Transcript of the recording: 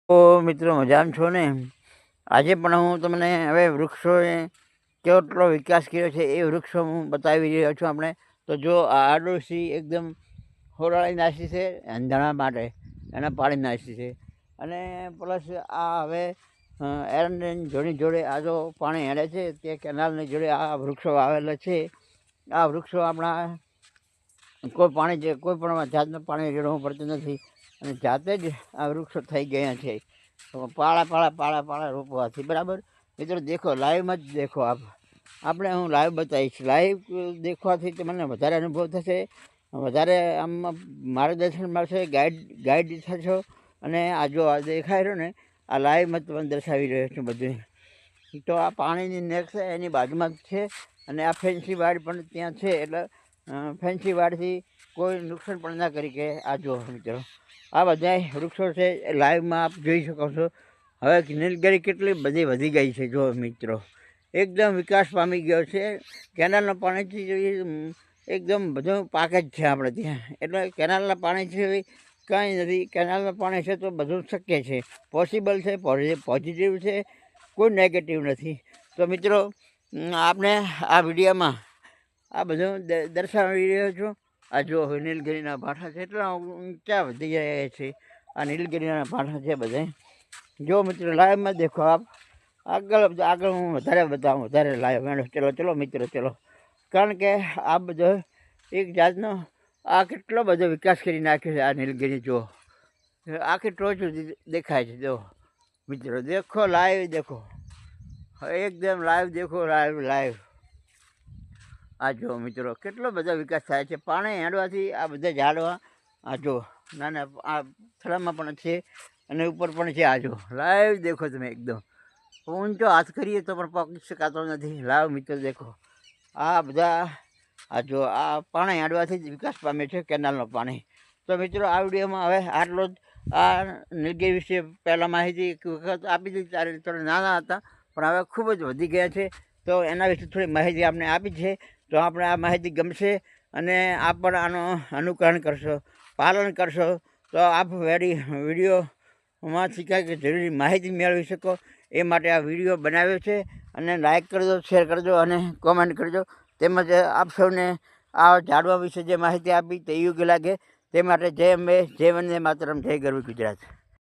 તો મિત્રો મજામાં છો ને? આજે પણ હું તમને હવે વૃક્ષોએ કેટલો વિકાસ કર્યો છે એ વૃક્ષો હું બતાવી રહ્યો છું આપણે. તો જો આ આડોશી એકદમ હોરાળી નાસી છે અંધાણા માટે, એના પાડી નાસી છે. અને પ્લસ આ હવે એરંડની જોડે આ જો પાણી હેડે છે તે કેનાલની જોડે આ વૃક્ષો આવેલા છે. આ વૃક્ષો આપણા કોઈ પણ જાતનું પાણી રેડવું પડતું નથી અને જાતે જ આ વૃક્ષો થઈ ગયા છે પાળા રોપવાથી. બરાબર મિત્રો, દેખો લાઈવમાં જ દેખો. આપણે હું લાઈવ બતાવીશ. લાઈવ દેખવાથી તમને વધારે અનુભવ થશે, વધારે આમ માર્ગદર્શન મળશે, ગાઈડ થશો. અને આ જો આ દેખાય રહ્યો ને, આ લાઈવમાં તમને દર્શાવી રહ્યો છું બધું. તો આ પાણીની નેક છે એની બાજુમાં જ છે અને આ ફેન્સી વાડ પણ ત્યાં છે. એટલે ફેન્સી વાડથી કોઈ નુકસાન પણ ના કરી કે. આ જો મિત્રો, આ બધા વૃક્ષો છે લાઈવમાં આપ જોઈ શકો છો. હવે નીલગિરી કેટલી બધી વધી ગઈ છે જો મિત્રો, એકદમ વિકાસ પામી ગયો છે. કેનાલના પાણીથી એકદમ બધું પાકે જ છે આપણે ત્યાં. એટલે કેનાલના પાણીથી કાંઈ નથી. કેનાલના પાણી છે તો બધું શક્ય છે, પોસિબલ છે, પોઝિટિવ છે, કોઈ નેગેટિવ નથી. તો મિત્રો, આપણે આ વિડીયોમાં આ બધું દર્શાવી રહ્યો છું. આ જો નીલગિરીના ભાઠા છે, એટલા ઊંચા વધી ગયા છે. આ નીલગિરીના ભાઠા છે બધા. જો મિત્રો લાઈવમાં દેખો આપ. આગળ હું વધારે બતાવું, વધારે લાઈવ. ચલો મિત્રો ચલો. કારણ કે આ બધો એક જાતનો આ કેટલો બધો વિકાસ કરી નાખ્યો છે. આ નીલગિરી જો આખી ટોચ સુધી દેખાય છે. જો મિત્રો દેખો, લાઈવ દેખો, એકદમ લાઈવ દેખો, લાઈવ. આ જો મિત્રો કેટલો બધો વિકાસ થાય છે પાણી હેડવાથી. આ બધા ઝાડવા આ જો નાના આ થડામાં પણ છે અને ઉપર પણ છે. આ જો લાઈવ દેખો તમે, એકદમ ઊંચો હાથ કરીએ તો પણ પકડી શકાતો નથી. લાઈવ મિત્રો દેખો આ બધા. આ જો આ પાણી હેડવાથી જ વિકાસ પામે છે, કેનાલનો પાણી. તો મિત્રો આ વિડીયોમાં હવે આટલો જ. આ નીલગિરી વિશે પહેલાં માહિતી એક વખત આપી દીધી, ત્યારે થોડા નાના હતા પણ હવે ખૂબ જ વધી ગયા છે. તો એના વિશે થોડી માહિતી આપણે આપી છે. તો આપણે આ માહિતી ગમશે અને આપ પણ આનું અનુકરણ કરશો, પાલન કરશો, તો આપ વિડીયોમાંથી કાંઈક જરૂરી માહિતી મેળવી શકો. એ માટે આ વિડીયો બનાવ્યો છે. અને લાઈક કરજો, શેર કરજો અને કોમેન્ટ કરજો. તેમજ આપ સૌને આ ઝાડવા વિશે જે માહિતી આપી તે યોગ્ય લાગે તે માટે જય અંબે, જય વંદે માતરમ, જય ગરવી ગુજરાત.